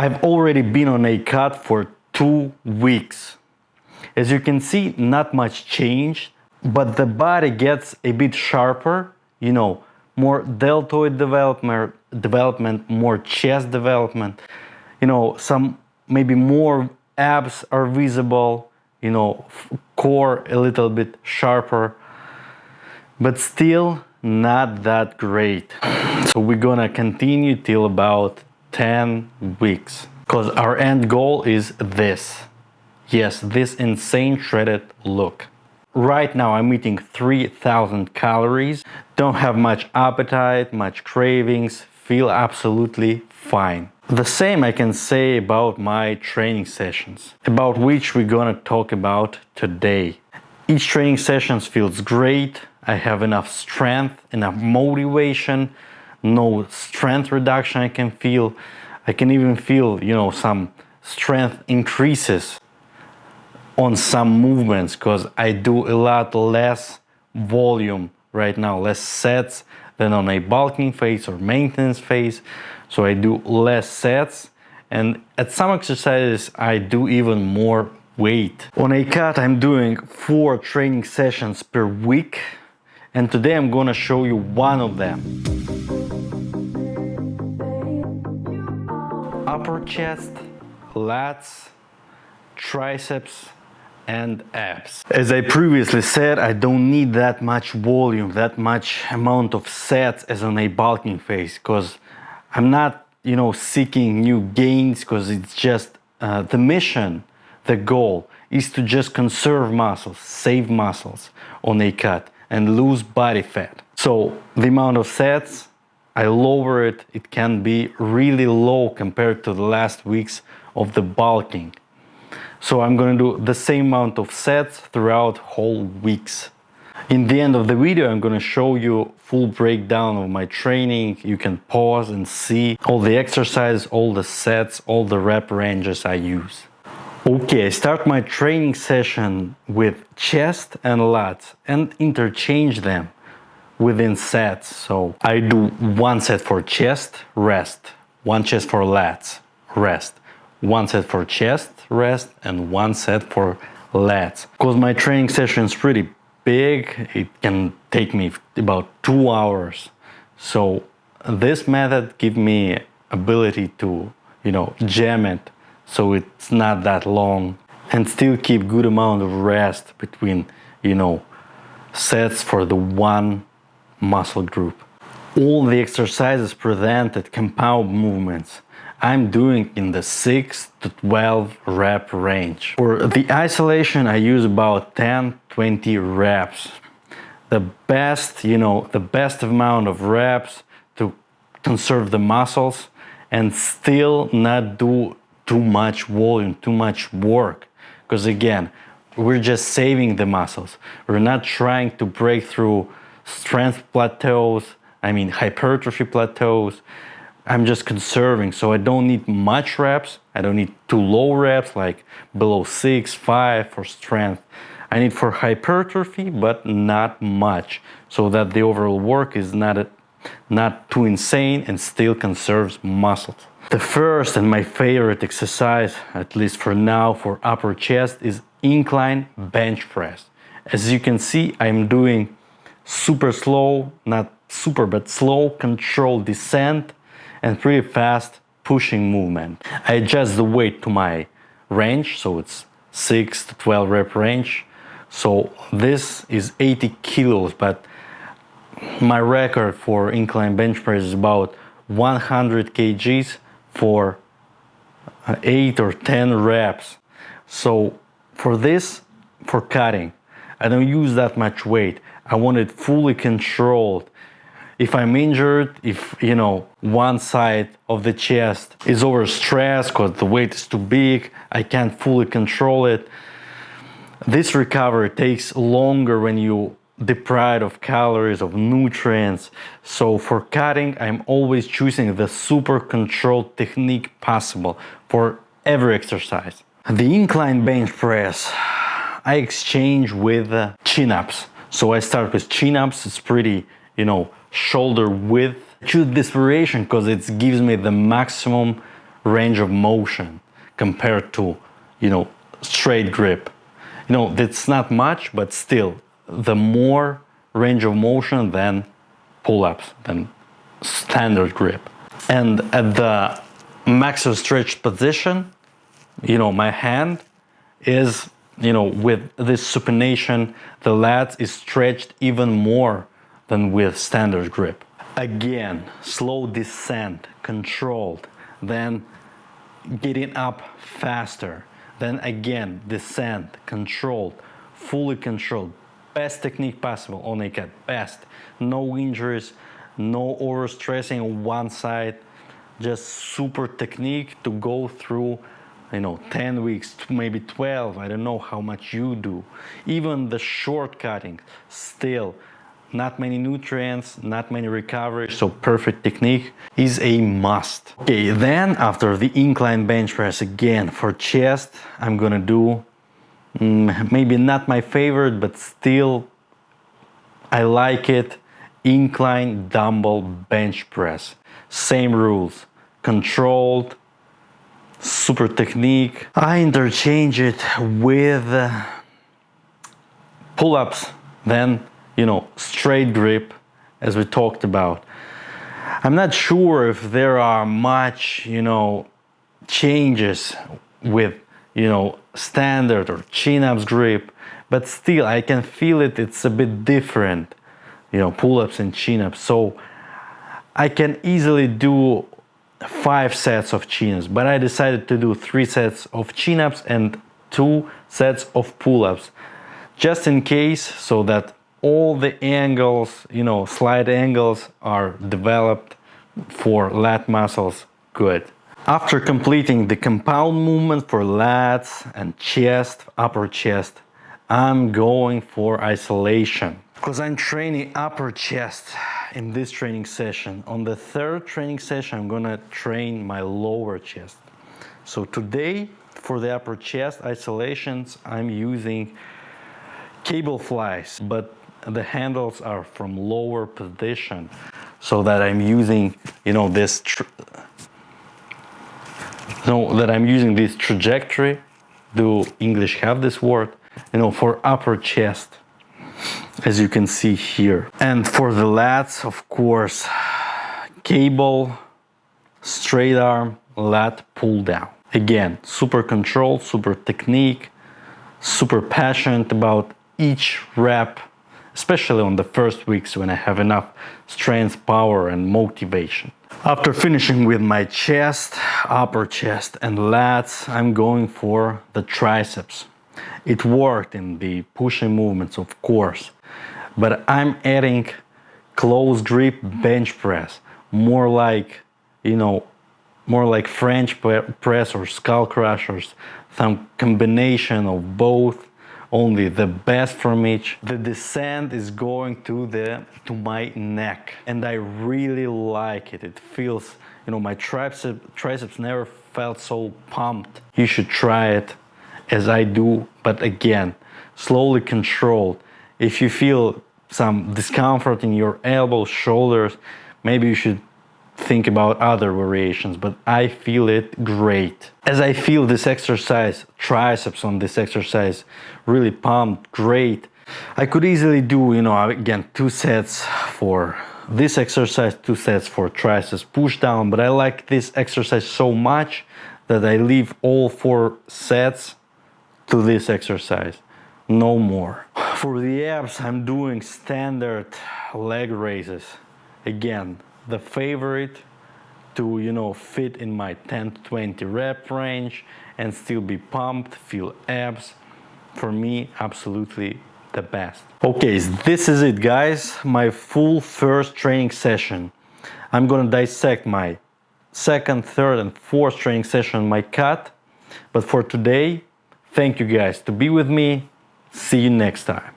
I've already been on a cut for 2 weeks. As you can see, not much changed, but the body gets a bit sharper, more deltoid development, more chest development, some maybe more abs are visible, core a little bit sharper, but still not that great. So we're gonna continue till about 10 weeks, because our end goal is this. Yes, this insane shredded look. Right now I'm eating 3,000 calories, don't have much appetite, much cravings, feel absolutely fine. The same I can say about my training sessions, about which we're gonna talk about today. Each training session feels great, I have enough strength, enough motivation, no strength reduction I can feel. I can even feel, some strength increases on some movements, because I do a lot less volume right now, less sets than on a bulking phase or maintenance phase. So I do less sets, and at some exercises I do even more weight. On a cut I'm doing 4 training sessions per week, and today I'm gonna show you one of them. Upper chest, lats, triceps, and abs. As I previously said, I don't need that much volume, that much amount of sets as on a bulking phase, because I'm not, seeking new gains, because it's just the mission, the goal is to just conserve muscles, save muscles on a cut and lose body fat. So the amount of sets, I lower it. It can be really low compared to the last weeks of the bulking. So I'm going to do the same amount of sets throughout whole weeks. In the end of the video, I'm going to show you full breakdown of my training. You can pause and see all the exercises, all the sets, all the rep ranges I use. Okay, I start my training session with chest and lats and interchange them within sets. So I do 1 set for chest, rest, 1 chest for lats, rest, 1 set for chest, rest, and 1 set for lats. Because my training session is pretty big, it can take me about 2 hours. So this method gives me ability to, jam it so it's not that long and still keep good amount of rest between, sets for the one muscle group. All the exercises presented compound movements I'm doing in the 6 to 12 rep range. For the isolation I use about 10-20 reps. The best, the best amount of reps to conserve the muscles and still not do too much volume, too much work. Because again, we're just saving the muscles. We're not trying to break through strength plateaus, hypertrophy plateaus. I'm just conserving, so I don't need much reps. I don't need too low reps, like below 6, 5 for strength. I need for hypertrophy, but not much, so that the overall work is not too insane and still conserves muscles. The first and my favorite exercise, at least for now, for upper chest is incline bench press. As you can see, I'm doing super slow, not super, but slow controlled descent and pretty fast pushing movement. I adjust the weight to my range, so it's 6 to 12 rep range. So this is 80 kilos, but my record for incline bench press is about 100 kgs for 8 or 10 reps. So for this, for cutting, I don't use that much weight. I want it fully controlled. If I'm injured, if one side of the chest is overstressed because the weight is too big, I can't fully control it. This recovery takes longer when you deprived of calories, of nutrients. So for cutting, I'm always choosing the super controlled technique possible for every exercise. The incline bench press, I exchange with chin-ups. So I start with chin-ups. It's pretty, shoulder width. I choose this variation because it gives me the maximum range of motion compared to, straight grip. That's not much, but still, the more range of motion than pull-ups, than standard grip. And at the maximum stretched position, my hand is, with this supination, the lats is stretched even more than with standard grip. Again, slow descent, controlled, then getting up faster, then again descent, controlled, fully controlled, best technique possible on a cat, best, no injuries, no overstressing on one side, just super technique to go through 10 weeks, maybe 12, I don't know how much you do. Even the shortcutting, still not many nutrients, not many recovery, so perfect technique is a must. Okay, then after the incline bench press, again for chest, I'm gonna do maybe not my favorite, but still I like it, incline dumbbell bench press. Same rules, controlled, super technique. I interchange it with pull-ups, then straight grip, as we talked about. I'm not sure if there are much changes with standard or chin-ups grip, but still I can feel it, it's a bit different, pull-ups and chin-ups. So I can easily do 5 sets of chin-ups, but I decided to do 3 sets of chin-ups and 2 sets of pull-ups, just in case, so that all the angles, slide angles are developed for lat muscles good. After completing the compound movement for lats and chest, upper chest, I'm going for isolation, because I'm training upper chest in this training session. On the third training session, I'm gonna train my lower chest. So today, for the upper chest isolations, I'm using cable flies, but the handles are from lower position, so that I'm using, this trajectory. Do English have this word? For upper chest, as you can see here. And for the lats, of course, cable, straight arm, lat pull down. Again, super controlled, super technique, super passionate about each rep, especially on the first weeks when I have enough strength, power, and motivation. After finishing with my chest, upper chest, and lats, I'm going for the triceps. It worked in the pushing movements, of course, but I'm adding close grip bench press, more like French press or skull crushers, some combination of both, only the best from each. The descent is going to my neck, and I really like it. It feels, my triceps never felt so pumped. You should try it as I do, but again, slowly controlled. If you feel some discomfort in your elbows, shoulders, maybe you should think about other variations, but I feel it great. As I feel this exercise, triceps on this exercise, really pumped, great. I could easily do, again, 2 sets for this exercise, 2 sets for triceps push down, but I like this exercise so much that I leave all 4 sets to this exercise, no more. For the abs, I'm doing standard leg raises. Again, the favorite to fit in my 10 to 20 rep range and still be pumped, feel abs. For me, absolutely the best. Okay, so this is it, guys, my full first training session. I'm gonna dissect my second, third, and fourth training session, my cut. But for today, thank you guys to be with me. See you next time.